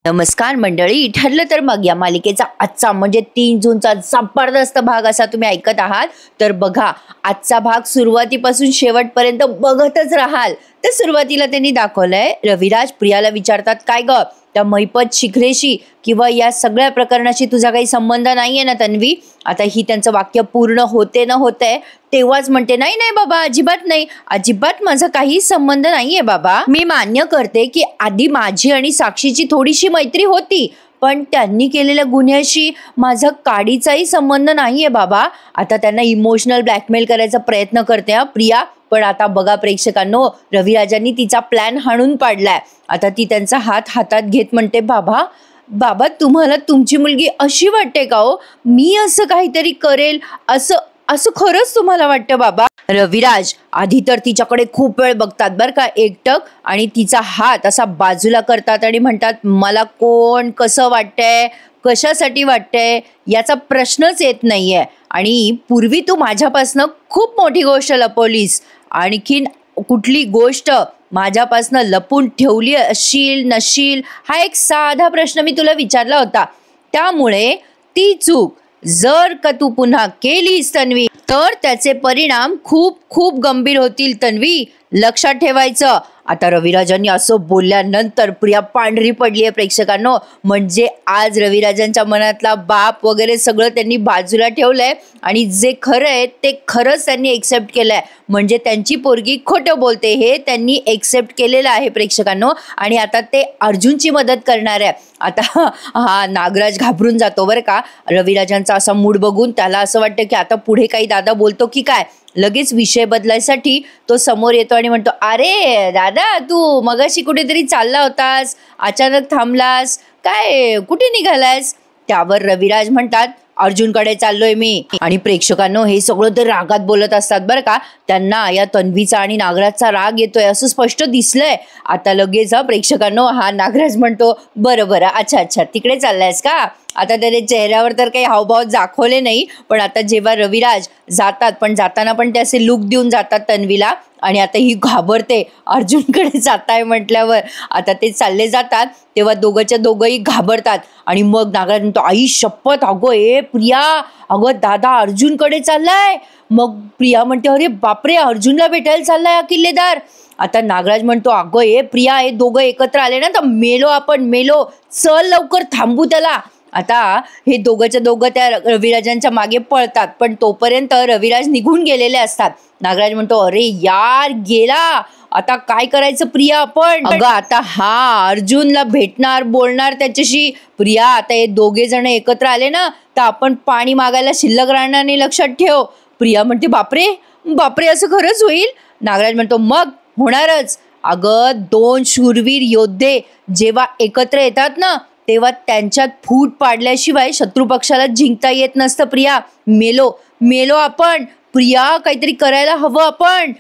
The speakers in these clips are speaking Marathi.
नमस्कार मंडळी, ठरलं तर मग या मालिकेचा आजचा म्हणजे 3 जूनचा जबरदस्त भाग असा तुम्ही ऐकत आहात. तर बघा, आजचा भाग सुरुवातीपासून शेवटपर्यंत बघतच राहाल. तर सुरुवातीला त्यांनी दाखवलंय, रविराज प्रियाला विचारतात, काय ग त्या मैपत शिखरेशी किंवा या सगळ्या प्रकरणाशी तुझा काही संबंध नाहीये ना तन्वी. आता ही त्यांचं वाक्य पूर्ण होते न होते तेव्हाच म्हणते, नाही नाही बाबा, अजिबात नाही, अजिबात माझा काही संबंध नाहीये बाबा. मी मान्य करते की आधी माझी आणि साक्षीची थोडीशी मैत्री होती, पण त्यांनी केलेल्या गुन्ह्याशी माझा काडीचाही संबंध नाहीये बाबा. आता त्यांना इमोशनल ब्लॅकमेल करायचा प्रयत्न करते प्रिया. पण आता बघा प्रेक्षकांनो, रविराजांनी तिचा प्लॅन हाणून पाडलाय. आता ती त्यांचा हात हातात घेत म्हणते, बाबा बाबा तुम्हाला तुमची मुलगी अशी वाटते का हो? मी असं काहीतरी करेल असं असं खरंच तुम्हाला वाटतं बाबा? रविराज आधी तर तिच्याकडे खूप वेळ बघतात बरं का एकटक, आणि तिचा हात असा बाजूला करतात आणि म्हणतात, मला कोण कसं वाटतंय, कशासाठी वाटतंय याचा प्रश्नच येत नाहीये. आणि पूर्वी तू माझ्यापासनं खूप मोठी गोष्ट लपवलीस, आणखीन कुठली गोष्ट माझ्यापासनं लपून ठेवली असशील नशील हा एक साधा प्रश्न मी तुला विचारला होता. त्यामुळे ती चूक जर का तू पुन्हा केलीस तन्वी, तर त्याचे परिणाम खूप खूप गंभीर होतील तन्वी, लक्षात ठेवायचं. आता रविराजांनी असं बोलल्यानंतर प्रिया पांढरी पडली आहे प्रेक्षकांनो. म्हणजे आज रविराजांच्या मनातला बाप वगैरे सगळं त्यांनी बाजूला ठेवलंय आणि जे खरं आहे ते खरंच त्यांनी एक्सेप्ट केलंय. म्हणजे त्यांची पोरगी खोटं बोलते हे त्यांनी एक्सेप्ट केलेलं आहे प्रेक्षकांनो. आणि आता ते अर्जुनची मदत करणार आहे. आता हा नागराज घाबरून जातो बरं का रविराजांचा असा मूड बघून. त्याला असं वाटतं की आता पुढे काही दादा बोलतो की काय. लगेच विषय बदलायसाठी तो समोर येतो आणि म्हणतो, अरे दादा तू मगाशी कुठेतरी चालला होतास, अचानक थांबलास, काय कुठे निघालास? त्यावर रविराज म्हणतात, अर्जुनकडे चाललोय मी. आणि प्रेक्षकांनो हे सगळं तर रागात बोलत असतात बरं का. त्यांना या तन्वीचा आणि नागराजचा राग येतोय असं स्पष्ट दिसलंय. आता लगेच प्रेक्षकांनो हा नागराज म्हणतो, बरं बरं, अच्छा अच्छा तिकडे चाललायस का? आता त्याने चेहऱ्यावर तर काही हावभाव दाखवले नाही, पण आता जेव्हा रविराज जातात, पण जाताना पण ते असे लुक देऊन जातात तन्वीला, आणि आता ही घाबरते अर्जुनकडे जाताय म्हटल्यावर. आता ते चालले जातात तेव्हा दोघंच्या दोघंही घाबरतात. आणि मग नागराज म्हणतो, आई शपथ, अगो ए प्रिया, अगं दादा अर्जुनकडे चाललाय. मग प्रिया म्हणते, अरे बापरे, अर्जुनला भेटायला चाललाय हा किल्लेदार. आता नागराज म्हणतो, अगं ए प्रिया, हे दोघं एकत्र आले ना तर मेलो आपण, मेलो, चल लवकर थांबू त्याला. आता हे दोघंच्या दोघं त्या रविराजांच्या मागे पळतात, पण तोपर्यंत रविराज निघून गेलेले असतात. नागराज म्हणतो, अरे यार गेला, आता काय करायचं प्रिया आपण? अगं आता हा अर्जुनला भेटणार, बोलणार त्याच्याशी. प्रिया आता हे दोघे जण एकत्र आले ना तर आपण पाणी मागायला शिल्लक राहणार नाही, लक्षात ठेव. प्रिया म्हणते, बापरे बापरे, असं खरंच होईल? नागराज म्हणतो, मग होणारच. अगं 2 शूरवीर योद्धे जेव्हा एकत्र येतात ना तेव्हा त्यांच्यात फूट पाडल्याशिवाय शत्रू पक्षाला जिंकता येत नसतं प्रिया. मेलो मेलो आपण. प्रिया काहीतरी करायला हवं आपण.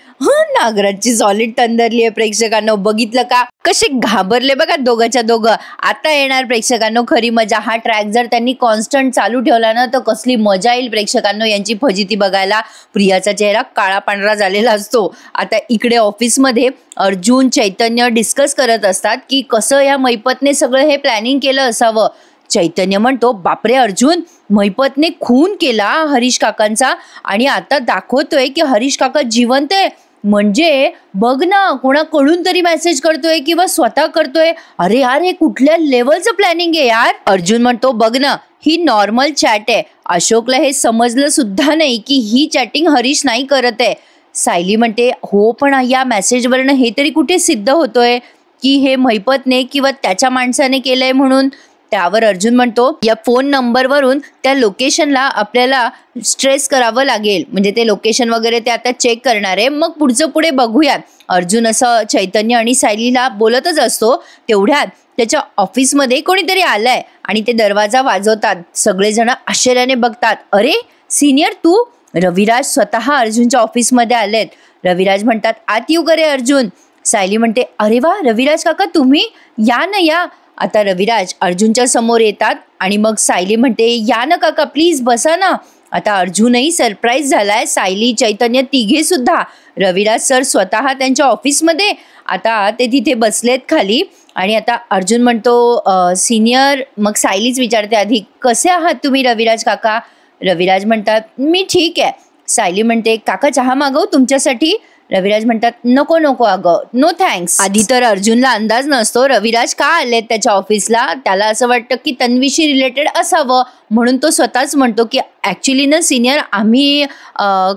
नागराजची सॉलिड तंदरली आहे प्रेक्षकांनो. बघितलं का कसे घाबरले बघा दोघंच्या दोघं. आता येणार प्रेक्षकांनो खरी मजा. हा ट्रॅक जर त्यांनी कॉन्स्टंट चालू ठेवला ना तर कसली मजा येईल प्रेक्षकांनो यांची फजिती बघायला. प्रियाचा चेहरा काळा पांढरा झालेला असतो. आता इकडे ऑफिसमध्ये अर्जुन चैतन्य डिस्कस करत असतात की कसं या मैपतने सगळं हे प्लॅनिंग केलं असावं. चैतन्य म्हणतो, बापरे अर्जुन, मैपतने खून केला हरीश काकांचा आणि आता दाखवतोय की हरीश काका जिवंत आहे. म्हणजे बघ ना, कोणाकडून तरी मेसेज करतोय किंवा स्वतः करतोय. अरे यार, हे कुठल्या लेवलचं प्लॅनिंग आहे यार. अर्जुन म्हणतो, बघ ना, ही नॉर्मल चॅट आहे. अशोकला हे समजलं सुद्धा नाही की ही चॅटिंग हरीश नाही करत आहे. सायली म्हणते, हो पण या मेसेजवरनं हे तरी कुठे सिद्ध होतोय की हे मैपतने किंवा त्याच्या माणसाने केलंय म्हणून. त्यावर अर्जुन म्हणतो, या फोन नंबरवरून त्या लोकेशनला आपल्याला स्ट्रेस करावं लागेल. म्हणजे ते लोकेशन वगैरे ते आता चेक करणार आहे, मग पुढचं पुढे बघूयात. अर्जुन असं चैतन्य आणि सायलीला बोलतच असतो. तेवढ्यात त्याच्या ऑफिसमध्ये कोणीतरी आलंय आणि ते दरवाजा वाजवतात. सगळेजण आश्चर्याने बघतात. अरे सिनियर तू? रविराज स्वतः अर्जुनच्या ऑफिसमध्ये आलेत. रविराज म्हणतात, आत येऊ करे अर्जुन? सायली म्हणते, अरे वा रविराज काका, तुम्ही या ना या. आता रविराज अर्जुनच्या समोर येतात आणि मग सायली म्हणते, या ना काका प्लीज बसा ना. आता अर्जुनही सरप्राईज झालाय, सायली चैतन्य तिघे सुद्धा. रविराज सर स्वतः त्यांच्या ऑफिसमध्ये. आता ते तिथे बसलेत खाली आणि आता अर्जुन म्हणतो सिनियर. मग सायलीच विचारते आधी, कसे आहात तुम्ही रविराज काका? रविराज म्हणतात, मी ठीक आहे. सायली म्हणते, काका चहा मागवू तुमच्यासाठी? रविराज म्हणतात, नको नको अगं, नो थँक्स. आधी तर अर्जुनला अंदाज नसतो रविराज का आलेत त्याच्या ऑफिसला. त्याला असं वाटतं की तन्वीशी रिलेटेड असावं, म्हणून तो स्वतःच म्हणतो की ॲक्च्युली ना सिनियर, आम्ही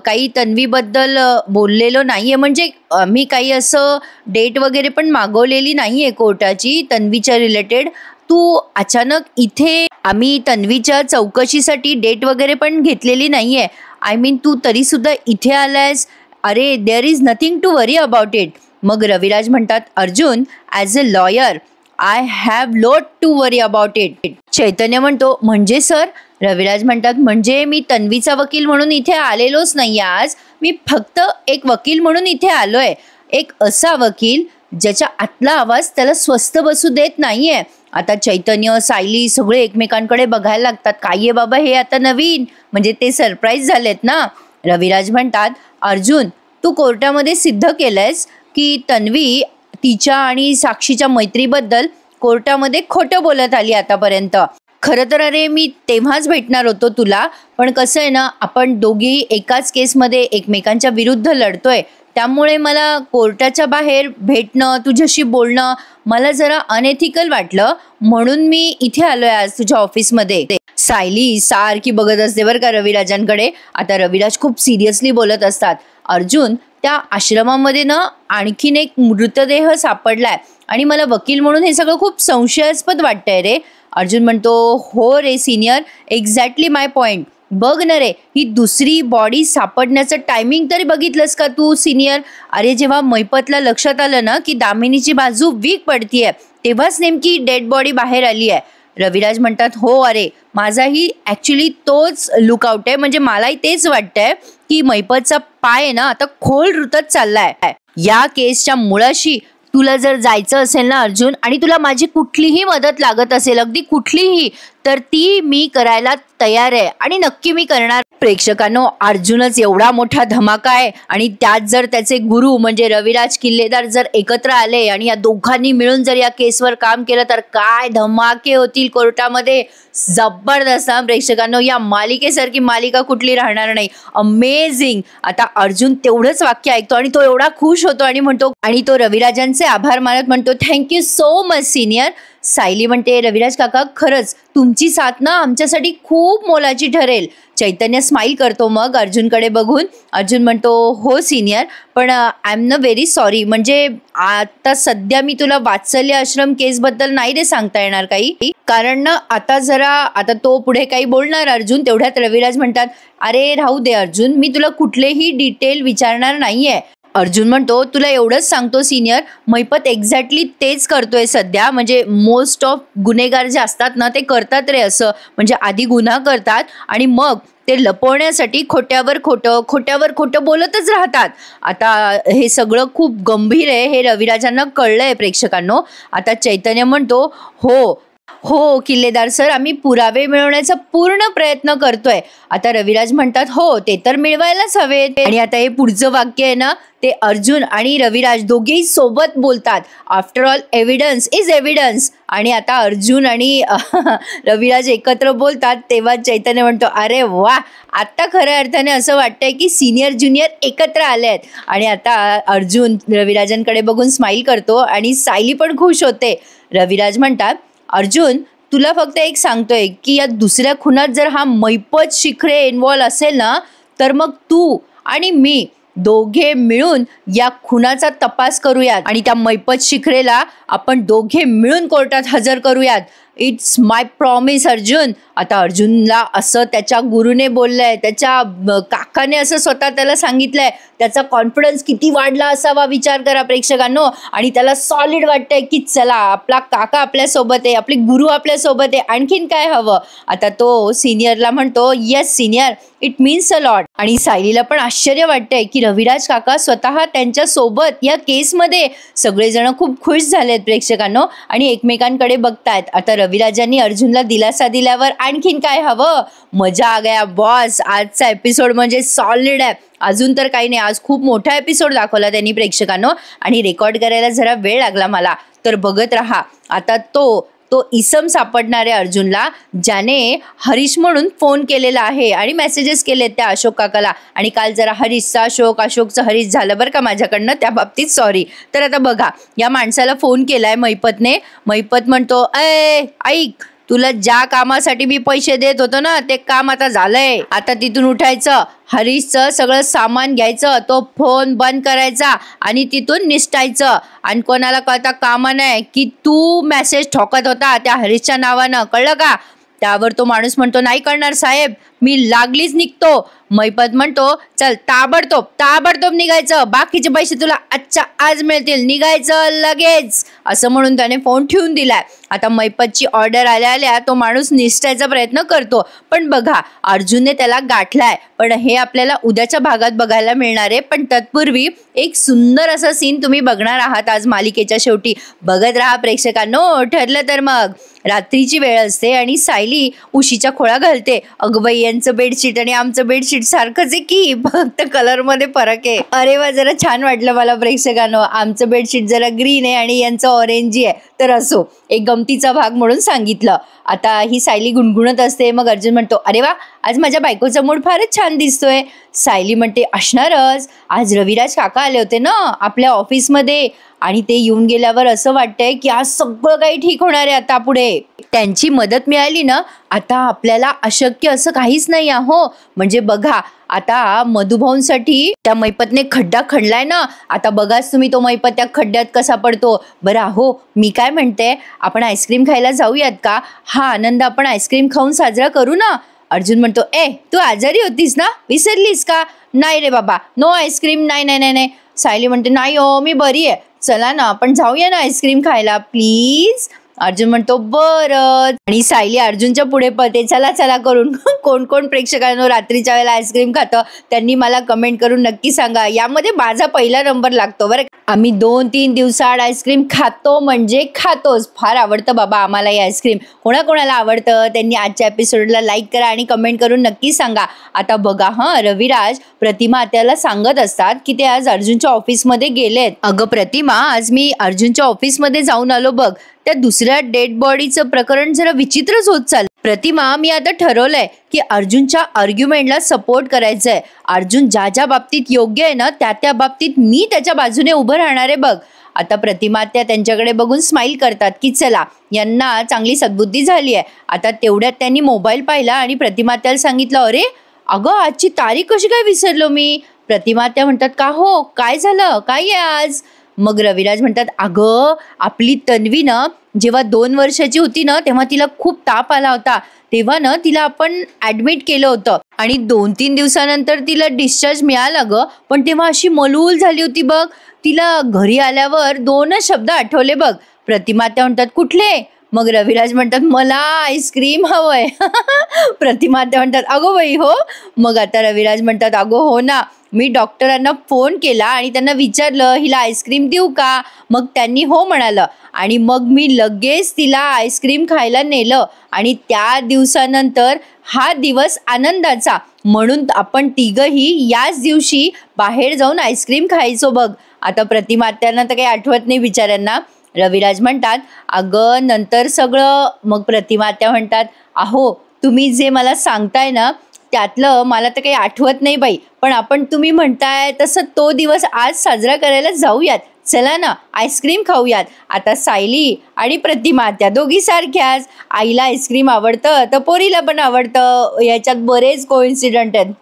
काही तन्वीबद्दल बोललेलो नाही आहे. म्हणजे आम्ही काही असं डेट वगैरे पण मागवलेली नाही आहे कोर्टाची तन्वीच्या रिलेटेड. तू अचानक इथे, आम्ही तन्वीच्या चौकशीसाठी डेट वगैरे पण घेतलेली नाही आहे. आय मीन तू तरीसुद्धा इथे आलायस. अरे there is nothing to worry about it. मग रविराज म्हणतात, Arjun as a lawyer I have lot to worry about it. Chaitanya म्हणतो, म्हणजे सर? रविराज म्हणतात, म्हणजे मी तन्वीचा वकील म्हणून इथे आलेलोच नाही आज. मी फक्त एक वकील म्हणून इथे आलोय. एक असा वकील ज्याच्या आतला आवाज त्याला स्वस्थ बसू देत नाहीये. आता चैतन्य, सायली सगळे एकमेकांकडे बघायला लागतात. काय आहे बाबा हे आता नवीन? म्हणजे ते सरप्राईज झालेत ना. रविराज म्हणतात, अर्जुन तू कोर्टामध्ये सिद्ध केलंयस की तन्वी तिच्या आणि साक्षीच्या मैत्रीबद्दल कोर्टामध्ये खोटं बोलत आली आतापर्यंत. खरं तर अरे मी तेव्हाच भेटणार होतो तुला, पण कसं आहे ना, आपण दोघी एकाच केसमध्ये एकमेकांच्या विरुद्ध लढतोय, त्यामुळे मला कोर्टाच्या बाहेर भेटणं, तुझ्याशी बोलणं मला जरा अनएथिकल वाटलं, म्हणून मी इथे आलोय आज तुझ्या ऑफिसमध्ये. सायली सारखी बघत असते बरं का रविराजांकडे. आता रविराज खूप सिरियसली बोलत असतात, अर्जुन त्या आश्रमामध्ये ना आणखीन एक मृतदेह सापडलाय आणि मला वकील म्हणून हे सगळं खूप संशयास्पद वाटतंय रे. अर्जुन म्हणतो, हो रे सिनियर, एक्झॅक्टली माय पॉईंट. बघ ना रे, ही दुसरी बॉडी सापडण्याचं टायमिंग तरी बघितलंस का तू सिनियर? अरे जेव्हा मैपतला लक्षात आलं ना की दामिनीची बाजू वीक पडतीये, तेव्हाच नेमकी डेड बॉडी बाहेर आली आहे. रविराज म्हणतात, हो अरे माझाही ॲक्च्युली तोच लुकआउट आहे. म्हणजे मलाही तेच वाटतंय की मैपतचा पाय आहे ना आता खोल रुतत चाललाय. या केसच्या मुळाशी तुला जर जायचं असेल ना अर्जुन, आणि तुला माझी कुठलीही मदत लागत असेल, अगदी कुठलीही, तर ती मी करायला तयार आहे आणि नक्की मी करणार. प्रेक्षकांनो, अर्जुनच एवढा मोठा धमाका आहे आणि त्यात जर त्याचे गुरु म्हणजे रविराज किल्लेदार जर एकत्र आले आणि या दोघांनी मिळून जर या केसवर काम केलं तर काय धमाके होतील कोर्टामध्ये. जबरदस्त. प्रेक्षकांनो, या मालिकेसारखी मालिका कुठली राहणार नाही. अमेझिंग. आता अर्जुन तेवढंच वाक्य ऐकतो आणि तो एवढा खुश होतो आणि म्हणतो, आणि तो रविराजांचे आभार मानत म्हणतो, thank you so much senior. Sayali म्हणते, रविराज काका खरंच तुमची साथ ना आमच्यासाठी खूप मोलाची ठरेल. चैतन्य स्माईल करतो मग अर्जुनकडे बघून. अर्जुन म्हणतो, हो सिनियर, पण आय एम न व्हेरी सॉरी. म्हणजे आता सध्या मी तुला वात्सल्य आश्रम केसबद्दल नाही रे सांगता येणार काही, कारण ना आता तो पुढे काही बोलणार अर्जुन. तेवढ्यात रविराज म्हणतात, अरे राहू दे अर्जुन, मी तुला कुठलेही डिटेल विचारणार नाहीये. अर्जुन म्हणतो, तुला एवढंच सांगतो सिनियर, मैपत एक्झॅक्टली तेच करतोय सध्या. म्हणजे मोस्ट ऑफ गुन्हेगार जे असतात ना ते करतात रे असं. म्हणजे आधी गुन्हा करतात आणि मग ते लपवण्यासाठी खोट्यावर खोटं बोलतच राहतात. आता हे सगळं खूप गंभीर आहे, हे रविराजांना कळलंय प्रेक्षकांनो. आता चैतन्य म्हणतो, हो किल्लेदार सर, आम्ही पुरावे मिळवण्याचा पूर्ण प्रयत्न करतोय. आता रविराज म्हणतात, हो ते तर मिळवायलाच हवेत. आणि आता हे पुढचं वाक्य आहे ना, ते अर्जुन आणि रविराज दोघेही सोबत बोलतात. After all evidence is evidence. आणि आता अर्जुन आणि रविराज एकत्र बोलतात तेव्हा चैतन्य म्हणतो, अरे वा, आता खऱ्या अर्थाने असं वाटतंय की सिनियर ज्युनियर एकत्र आले आहेत. आणि आता अर्जुन रविराजांकडे बघून स्माईल करतो आणि सायली पण खुश होते. रविराज म्हणतात, अर्जुन तुला फक्त एक सांगतोय की या दुसऱ्या खुनात जर हा मैपत शिखरे इन्व्हॉल्व असेल ना, तर मग तू आणि मी दोघे मिळून या खुनाचा तपास करूयात आणि त्या मैपत शिखरेला आपण दोघे मिळून कोर्टात हजर करूयात. It's my promise Arjun. आता अर्जुनला असं त्याच्या गुरुने बोललंय, त्याच्या काकाने असं स्वतः त्याला सांगितलंय. त्याचा कॉन्फिडन्स किती वाढला असावा विचार करा प्रेक्षकांनो. आणि त्याला सॉलिड वाटतंय की चला आपला काका आपल्यासोबत आहे, आपले गुरु आपल्यासोबत आहे, आणखीन काय हवं. आता तो सिनियरला म्हणतो, yes senior, it means a lot. आणि सायलीला पण आश्चर्य वाटतंय की रविराज काका स्वतः त्यांच्या सोबत या केसमध्ये. सगळेजण खूप खुश झालेत प्रेक्षकांनो आणि एकमेकांकडे बघतायत. आता रविराजांनी अर्जुनला दिलासा दिल्यावर आणखीन काय हवं. मजा आ गया बॉस. आजचा एपिसोड म्हणजे सॉलिड आहे. अजून तर काही नाही, आज खूप मोठा एपिसोड दाखवला त्यांनी प्रेक्षकांनो आणि रेकॉर्ड करायला जरा वेळ लागला मला. तर बघत राहा. आता तो इसम सापडणारे अर्जुनला, ज्याने हरीश म्हणून फोन केलेला आहे आणि मेसेजेस केलेत त्या अशोक काकाला. आणि काल जरा हरीशचा अशोकचं हरीश झालं बरं का माझ्याकडनं, त्या बाबतीत सॉरी. तर आता बघा, या माणसाला फोन केलाय महिपतने. महिपत म्हणतो, ऐक, तुला ज्या कामासाठी मी पैसे देत होतो ना, ते काम आता झालंय. आता तिथून उठायचं, हरीशचं सगळं सामान घ्यायचं, तो फोन बंद करायचा आणि तिथून निसटायचं. आणि कोणाला कळता कामा नाही की तू मेसेज ठोकत होता त्या हरीशच्या नावानं, कळलं का? त्यावर तो माणूस म्हणतो, नाही कळणार साहेब, मी लागलीच निघतो. महिपत म्हणतो, चल ताबडतोब निघायचं, बाकीचे पैसे तुला आजच्या आज मिळतील, निघायचं लगेच, असं म्हणून त्याने फोन ठेवून दिलाय. आता महिपतची ऑर्डर आल्या तो माणूस निसटायचा प्रयत्न करतो. पण बघा, अर्जुनने त्याला गाठलाय. पण हे आपल्याला उद्याच्या भागात बघायला मिळणार आहे. पण तत्पूर्वी एक सुंदर असा सीन तुम्ही बघणार आहात आज मालिकेच्या शेवटी. बघत राहा प्रेक्षकांनो. ठरलं तर मग रात्रीची वेळ असते आणि सायली उशीच्या खोळा घालते. अगं बाई, यांचं बेडशीट आणि आमचं बेडशीट सारखंच आहे की, फक्त कलर मध्ये फरक आहे. अरे वा, जरा छान वाटलं मला प्रेक्षकांनो. आमचं बेडशीट जरा ग्रीन आहे आणि यांचं ऑरेंजी आहे. तर असो, एक गमतीचा भाग म्हणून सांगितलं. आता ही सायली गुणगुणत असते. मग अर्जुन म्हणतो, अरे वा, आज माझ्या बायकोचा मूड फारच छान दिसतोय. सायली म्हणते, असणारच, आज रविराज काका आले होते ना आपल्या ऑफिसमध्ये आणि ते येऊन गेल्यावर असं वाटतंय की आज सगळं काही ठीक होणार आहे. आता पुढे त्यांची मदत मिळाली ना, आता आपल्याला अशक्य असं काहीच नाही हो. म्हणजे बघा, आता मधुभाऊंसाठी त्या मैपतने खड्डा खणलाय ना, आता बघाच तुम्ही तो मैपत त्या खड्ड्यात कसा पडतो. बरं हो, मी काय म्हणते, आपण आईस्क्रीम खायला जाऊयात का? हा आनंद आपण आईस्क्रीम खाऊन साजरा करू ना. अर्जुन म्हणतो, तू आजारी होतीस ना, विसरलीस का? नाही रे बाबा, नो आईस्क्रीम, नाही. सायली म्हणते, नाही हो, मी बरी आहे, चला ना आपण जाऊया ना आईस्क्रीम खायला प्लीज. अर्जुन म्हणतो, बरं. आणि सायली अर्जुनच्या पुढे पळते, चला करून. कोण प्रेक्षकांनो रात्रीच्या वेळेला आईस्क्रीम खातं त्यांनी मला कमेंट करून नक्की सांगा. यामध्ये माझा पहिला नंबर लागतो बरं. आम्ही 2-3 दिवसाआड आईस्क्रीम खातो म्हणजे खातोच. फार आवडतं बाबा आम्हाला हे आईस्क्रीम. कोणाकोणाला आवडतं त्यांनी आजच्या एपिसोडला लाईक करा आणि कमेंट करून नक्की सांगा. आता बघा, रविराज प्रतिमा आत्याला सांगत असतात की ते आज अर्जुनच्या ऑफिसमध्ये गेलेत. अगं प्रतिमा, आज मी अर्जुनच्या ऑफिसमध्ये जाऊन आलो बघ. त्या दुसऱ्या डेड बॉडीचं प्रकरण जरा विचित्रच होत चाललं. प्रतिमा, मी आता ठरवलंय की अर्जुनच्या आर्ग्युमेंटला सपोर्ट करायचंय. अर्जुन ज्या बाबतीत योग्य आहे ना, त्या बाबतीत मी त्याच्या बाजूने उभं राहणार आहे बघ. आता प्रतिमा त्या त्यांच्याकडे बघून स्माइल करतात की चला, यांना चांगली सद्बुद्धी झाली आहे. आता तेवढ्यात त्यांनी मोबाईल पाहिला आणि प्रतिमा त्याला सांगितलं, अरे अगं, आजची तारीख कशी काय विसरलो मी. प्रतिमा त्या म्हणतात, का हो, काय झालं, काय आहे आज? मग रविराज म्हणतात, अगं, आपली तन्वी ना जेव्हा 2 वर्षाची होती ना, तेव्हा तिला खूप ताप आला होता. तेव्हा ना तिला आपण ऍडमिट केलं होतं आणि 2-3 दिवसानंतर तिला डिस्चार्ज मिळाला ग. पण तेव्हा अशी मलूल झाली होती बघ. तिला घरी आल्यावर 2च शब्द आठवले बघ. प्रतिमा त्या म्हणतात, कुठले? मग रविराज म्हणतात, मला आईस्क्रीम हवंय. प्रतिमा त्या म्हणतात, अगो बाई हो. मग आता रविराज म्हणतात, अगो हो ना, मी डॉक्टरांना फोन केला आणि त्यांना विचारलं हिला आईस्क्रीम देऊ का. मग त्यांनी हो म्हणालं आणि मग मी लगेच तिला आईस्क्रीम खायला नेलं आणि त्या दिवसानंतर हा दिवस आनंदाचा म्हणून आपण तिघही याच दिवशी बाहेर जाऊन आईस्क्रीम खायचो बघ. आता प्रतिमा त्यांना तर काही आठवत नाही बिचाऱ्यांना. रविराज म्हणतात, अगं नंतर सगळं. मग प्रतिमा त्या म्हणतात, अहो तुम्ही जे मला सांगताय ना त्यातलं मला तर काही आठवत नाही बाई, पण आपण तुम्ही म्हणताय तसं तो दिवस आज साजरा करायला जाऊयात. चला ना आईस्क्रीम खाऊयात. आता सायली आणि प्रतिमा त्या दोघी सारख्याच. आईला आईस्क्रीम आवडतं तर पोरीला पण आवडतं. याच्यात बरेच कोइन्सिडंट आहेत.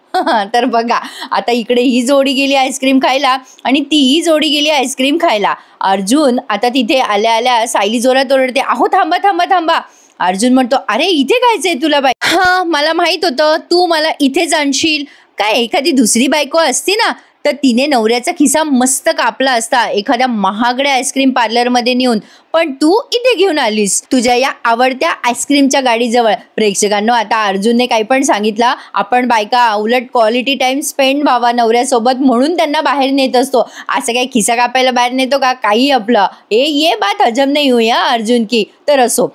तर बघा, आता इकडे ही जोडी गेली आईस्क्रीम खायला आणि तीही जोडी गेली आईस्क्रीम खायला. अर्जुन आता तिथे आल्या आल्या सायली जोरात ओरडते, अहो थांबा थांबा थांबा. अर्जुन म्हणतो, अरे इथे खायचंय तुला बाई? हा, मला माहित होतं तू मला इथेच आणशील. काय एखादी दुसरी बायको असती ना तर तिने नवऱ्याचा खिसा मस्त कापला असता एखाद्या महागड्या आईस्क्रीम पार्लरमध्ये नेऊन. पण तू इथे घेऊन आलीस तुझ्या या आवडत्या आईस्क्रीमच्या गाडीजवळ. प्रेक्षकांनो, आता अर्जुनने काही पण सांगितलं, आपण बायका उलट क्वालिटी टाइम स्पेंड व्हावा नवऱ्यासोबत म्हणून त्यांना बाहेर नेत असतो. असं काही खिसा कापायला बाहेर नेतो का? काही आपलं ये बात हजम नाही हुई अर्जुन की. तर असो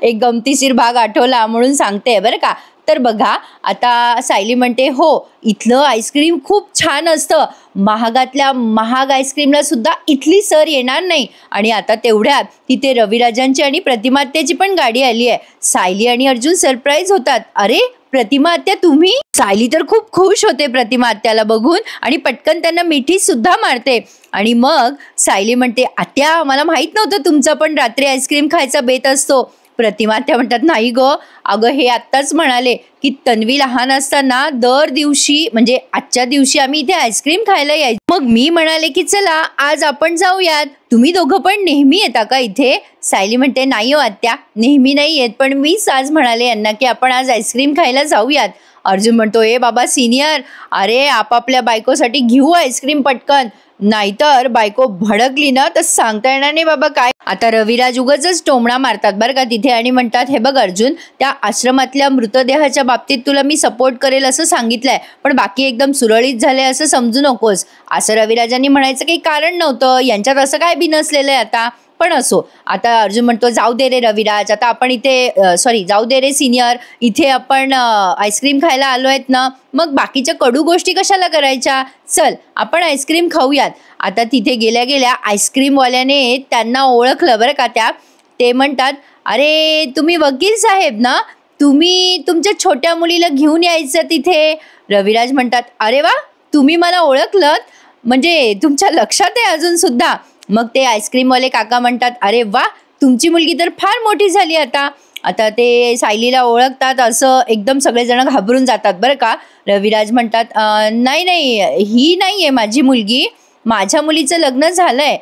एक गमतीशीर भाग आठवला म्हणून सांगते बरं का. तर बघा, आता सायली म्हणते हो इथलं आईस्क्रीम खूप छान असतं, महागातल्या महाग आईस्क्रीमला सुद्धा इथली सर येणार नाही. आणि आता तेवढ्यात तिथे रविराजांची आणि प्रतिमा आत्याची पण गाडी आली आहे. सायली आणि अर्जुन सरप्राईज होतात. अरे प्रतिमा आत्या तुम्ही? सायली तर खूप खुश होते प्रतिमा आत्याला बघून आणि पटकन त्यांना मिठी सुद्धा मारते. आणि मग सायली म्हणते आत्या मला माहित नव्हतं तुमचा पण रात्री आईस्क्रीम खायचा बेत असतो. प्रतिमा आत्या म्हणतात नाही ग, अगं हे आत्ताच म्हणाले की तन्वी लहान असताना दर दिवशी म्हणजे आजच्या दिवशी आम्ही इथे आईस्क्रीम खायला यायचो. मग मी म्हणाले की चला आज आपण जाऊयात. तुम्ही दोघं पण नेहमी येता का इथे? सायली म्हणते नाही हो आत्या, नेहमी नाही येत, पण मीच आज म्हणाले यांना की आपण आज आईस्क्रीम खायला जाऊयात. अर्जुन म्हणतो ए बाबा सिनियर, अरे आपापल्या बायकोसाठी घेऊ आईस्क्रीम पटकन, नाहीतर बायको भडकली ना तर सांगता येणार नाही बाबा काय. आता रविराज उगाचच टोमणा मारतात बरं का तिथे आणि म्हणतात हे बघ अर्जुन, त्या आश्रमातल्या मृतदेहाच्या बाबतीत तुला मी सपोर्ट करेल असं सांगितलंय, पण बाकी एकदम सुरळीत झाले असं समजू नकोस. असं रविराजांनी म्हणायचं काही कारण नव्हतं, यांच्यात असं काय बिनसलेलं आहे आता. पण असो, आता अर्जुन म्हणतो जाऊ दे रे रविराज, आता आपण इथे जाऊ दे रे सिनियर, इथे आपण आईस्क्रीम खायला आलो आहेत ना, मग बाकीच्या कडू गोष्टी कशाला करायच्या, चल आपण आईस्क्रीम खाऊयात. आता तिथे गेल्या गेल्या आईस्क्रीमवाल्याने त्यांना ओळखलं बरं का. ते म्हणतात अरे तुम्ही वकील साहेब ना, तुम्ही तुमच्या छोट्या मुलीला घेऊन यायचं तिथे. रविराज म्हणतात अरे वा, तुम्ही मला ओळखलं म्हणजे तुमच्या लक्षात आहे अजून सुद्धा. मग ते आईस्क्रीमवाले काका म्हणतात अरे वा, तुमची मुलगी तर फार मोठी झाली आता. आता ते सायलीला ओळखतात असं एकदम सगळेजण घाबरून जातात बरं का. रविराज म्हणतात नाही ही नाही आहे माझी मुलगी, माझ्या मुलीचं लग्न झालंय,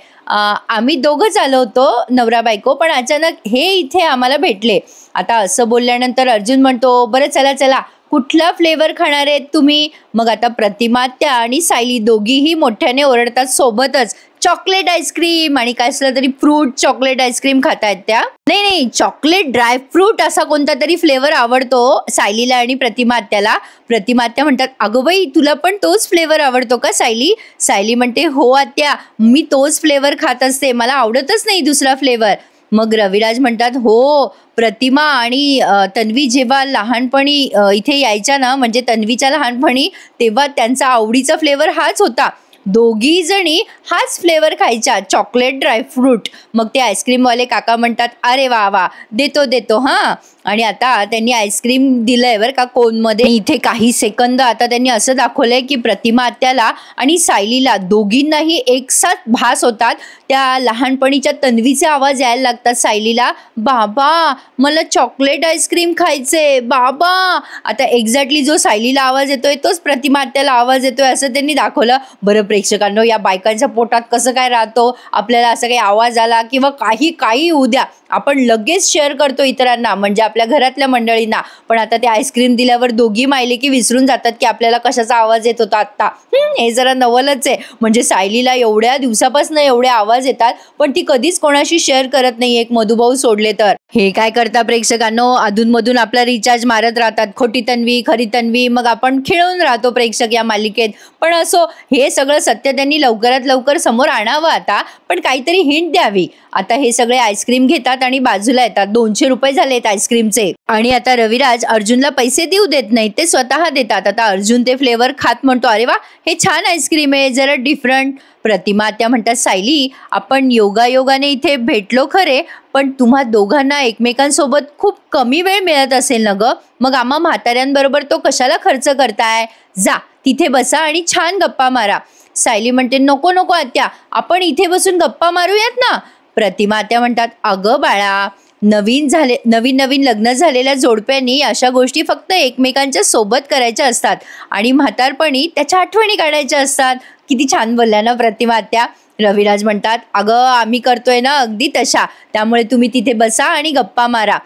आम्ही दोघंच आलो होतो नवरा बायको, पण अचानक हे इथे आम्हाला भेटले. आता असं बोलल्यानंतर अर्जुन म्हणतो बरं चला चला, कुठला फ्लेवर खाणार आहेत तुम्ही? मग आता प्रतिमा आत्या आणि सायली दोघीही मोठ्याने ओरडतात सोबतच चॉकलेट आईस्क्रीम आणि काय असलं तरी फ्रूट चॉकलेट आईस्क्रीम खातायत त्या. नाही चॉकलेट ड्रायफ्रूट असा कोणता तरी फ्लेवर आवडतो सायलीला आणि प्रतिमा आत्याला. प्रतिमा आत्या म्हणतात अगं बाई तुला पण तोच फ्लेवर आवडतो का सायली? सायली म्हणते हो आत्या, मी तोच फ्लेवर खात असते, मला आवडतच नाही दुसरा फ्लेवर. मग रविराज म्हणतात हो, प्रतिमा आणि तन्वी जेव्हा लहानपणी इथे यायच्या ना, म्हणजे तन्वीच्या लहानपणी, तेव्हा त्यांचा आवडीचा फ्लेवर हाच होता, दोघी जणी हाच फ्लेवर खायच्या चॉकलेट ड्रायफ्रूट. मग ते आईस्क्रीमवाले काका म्हणतात अरे वा वा, देतो हां. आणि आता त्यांनी आईस्क्रीम दिलंय बरं का कोनमध्ये. इथे काही सेकंद आता त्यांनी असं दाखवलंय की प्रतिमा आत्याला आणि सायलीला दोघींनाही एकसाथ भास होतात. त्या लहानपणीच्या तन्वीचे आवाज यायला लागतात सायलीला, बाबा मला चॉकलेट आईस्क्रीम खायचे बाबा. आता एक्झॅक्टली जो सायलीला आवाज येतोय तोच प्रतिमा आत्याला आवाज येतोय असं त्यांनी दाखवलं. बरं प्रेक्षकांनो, या बायकांच्या पोटात कसं काय राहतो, आपल्याला असं काही आवाज आला किंवा काही उद्या आपण लगेच शेअर करतो इतरांना, म्हणजे आपल्या घरातल्या मंडळींना. पण आता ते आईस्क्रीम दिल्यावर दोघी मायले की विसरून जातात की आपल्याला कशाचा आवाज येत होता आत्ता. हे जरा नवलच आहे, म्हणजे सायलीला एवढ्या दिवसापासून एवढे आवाज येतात पण ती कधीच कोणाशी शेअर करत नाही, एक मधुभाऊ सोडले तर. हे काय करता प्रेक्षकांनो, अधूनमधून आपला रिचार्ज मारत राहतात, खोटी तन्वी खरी तन्वी, मग आपण खेळून राहतो प्रेक्षक या मालिकेत. पण असो, हे सगळं सत्य त्यांनी लवकरात लवकर समोर आणावं आता, पण काहीतरी हिंट द्यावी. आता हे सगळे आईस्क्रीम घेतात आणि बाजूला येतात. 200 रुपये झालेत आईस्क्रीमचे. आणि आता रविराज अर्जुनला पैसे देऊ देत नाहीत, ते स्वतः देतात. आता अर्जुन ते फ्लेवर खात म्हणतो अरे वा, हे छान आईस्क्रीम आहे, जरा डिफरंट. प्रतिमा आत्या म्हणतात सायली, आपण योगायोगाने इथे भेटलो खरे, पण तुम्हा दोघांना एकमेकांसोबत खूप कमी वेळ मिळत असेल ना ग, मग आम्हा म्हाताऱ्यांबरोबर तो कशाला खर्च करताय, जा तिथे बसा आणि छान गप्पा मारा. सायली म्हणते नको आत्या, आपण इथे बसून गप्पा मारूयात ना. प्रतिमा आत्या म्हणतात अगं बाळा, नवीन लग्न झालेल्या जोडप्यांनी अशा गोष्टी फक्त एकमेकांच्या सोबत करायच्या असतात आणि म्हातारपणी त्याच्या आठवणी काढायच्या असतात. किती छान बोलल्या ना प्रतिमा आत्या. रविराज म्हणतात, अगं आम्ही करतोय ना अगदी तशा, त्यामुळे तुम्ही तिथे बसा आणि गप्पा मारा.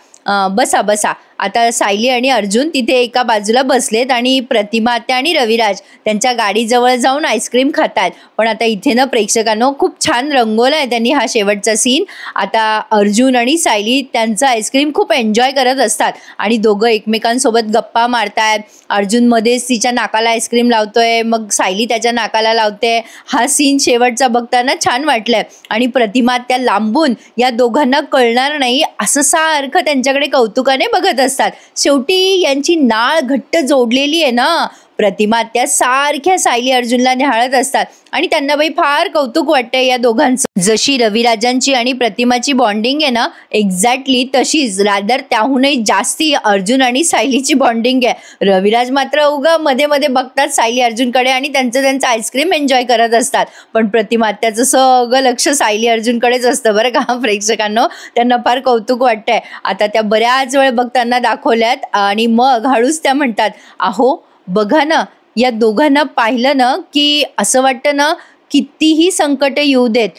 बसा बसा. आता सायली आणि अर्जुन तिथे एका बाजूला बसलेत आणि प्रतिमा आत्या आणि रविराज त्यांच्या गाडीजवळ जाऊन आईस्क्रीम खातात. पण आता इथे ना प्रेक्षकांनो खूप छान रंगवलाय त्यांनी हा शेवटचा सीन. आता अर्जुन आणि सायली त्यांचं आईस्क्रीम खूप एन्जॉय करत असतात आणि दोघं एकमेकांसोबत गप्पा मारतायत. अर्जुन मध्येच तिच्या नाकाला आईस्क्रीम लावतोय, मग सायली त्याच्या नाकाला लावते. हा सीन शेवटचा बघताना छान वाटलंय. आणि प्रतिमा त्या लांबून या दोघांना कळणार नाही असं सारखं त्यांच्याकडे कौतुकाने बघत असतात. शेवटी यांची नाळ घट्ट जोडलेली आहे ना. प्रतिमा त्या सारख्या सायली अर्जुनला निहाळत असतात आणि त्यांना बाई फार कौतुक वाटतंय या दोघांचं. जशी रविराजांची आणि प्रतिमाची बॉन्डिंग आहे ना, एक्झॅक्टली तशीच रादर त्याहूनही जास्ती अर्जुन आणि सायलीची बॉन्डिंग आहे. रविराज मात्र उगा मध्ये मध्ये बघतात सायली अर्जुनकडे आणि त्यांचं आईस्क्रीम एन्जॉय करत असतात. पण प्रतिमा त्याचं सगळं लक्ष सायली अर्जुनकडेच असतं बरं का प्रेक्षकांनो. त्यांना फार कौतुक वाटतंय. आता त्या बऱ्याच वेळ बघताना दाखवल्यात आणि मग हळूच त्या म्हणतात, अहो बघा ना, या दोघांना पाहिलं ना की असं वाटतं ना, कितीही संकट येऊ देत,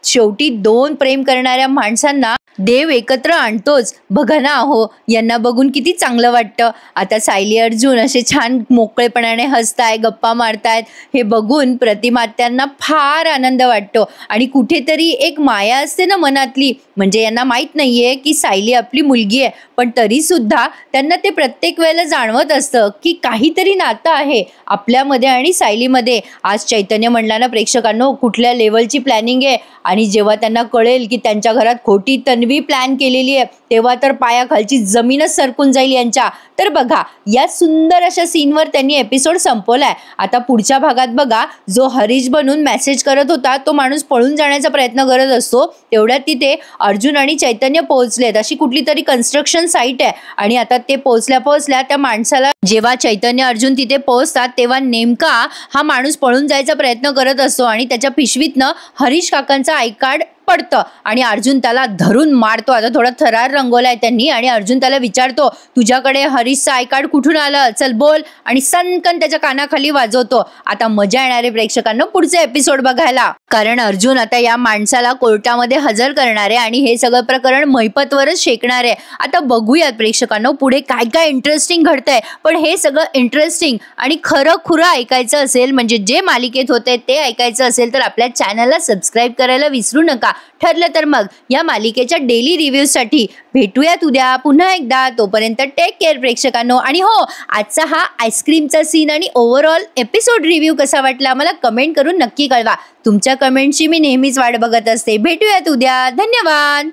शेवटी दोन प्रेम करणाऱ्या माणसांना देव एकत्र आणतोच. बघा ना, अहो यांना बघून किती चांगलं वाटतं. आता सायली अर्जुन असे छान मोकळेपणाने हसताय, गप्पा मारतायत, हे बघून प्रतिमात्यांना फार आनंद वाटतो. आणि कुठेतरी एक माया असते ना मनातली, म्हणजे यांना माहीत नाहीये की सायली आपली मुलगी आहे, पण तरी सुद्धा त्यांना ते प्रत्येक वेळेला जाणवत असतं की काहीतरी नातं आहे आपल्यामध्ये आणि सायलीमध्ये. आज चैतन्य म्हणला ना प्रेक्षकांनो, कुठल्या लेवलची प्लॅनिंग आहे. आणि जेव्हा त्यांना कळेल की त्यांच्या घरात खोटी तन्वी प्लॅन केलेली आहे, तेव्हा तर पायाखालची जमीनच सरकून जाईल यांच्या. तर बघा, या सुंदर अशा सीनवर त्यांनी एपिसोड संपवलाय. आता पुढच्या भागात बघा, जो हरीश बनून मेसेज करत होता तो माणूस पळून जाण्याचा प्रयत्न करत असतो. तेवढ्यात तिथे अर्जुन आणि चैतन्य पोहोचलेत. अशी कुठली तरी कन्स्ट्रक्शन साईट आहे आणि आता ते पोहोचल्या त्या माणसाला जेव्हा चैतन्य अर्जुन तिथे पोहोचतात तेव्हा नेमका हा माणूस पळून जायचा प्रयत्न करत असतो आणि त्याच्या पिशवीतनं हरीश काकांचा आय कार्ड पडतं आणि अर्जुन त्याला धरून मारतो. आता थोडा थरार रंगवलाय त्यांनी आणि अर्जुन त्याला विचारतो, तुझ्याकडे हरीशचं आय कार्ड कुठून आलं, चल बोल, आणि सनकन त्याच्या कानाखाली वाजवतो. आता मजा येणारे प्रेक्षकांना पुढचे एपिसोड बघायला, कारण अर्जुन आता या माणसाला कोर्टामध्ये हजर करणार आहे आणि हे सगळं प्रकरण महिपतवरच शेकणार आहे. आता बघूयात प्रेक्षकांना पुढे काय काय इंटरेस्टिंग घडतंय. पण हे सगळं इंटरेस्टिंग आणि खरं खुरं ऐकायचं असेल, म्हणजे जे मालिकेत होते ते ऐकायचं असेल, तर आपल्या चॅनलला सबस्क्राईब करायला विसरू नका. ठरलं तर मग या मालिकेच्या डेली रिव्ह्यूसाठी भेटूयात उद्या पुन्हा एकदा. तोपर्यंत टेक केअर प्रेक्षकांनो. आणि हो, आजचा हा आईस्क्रीमचा सीन आणि ओव्हरऑल एपिसोड रिव्ह्यू कसा वाटला मला कमेंट करून नक्की कळवा. तुमच्या कमेंटची मी नेहमीच वाट बघत असते. भेटूयात उद्या. धन्यवाद.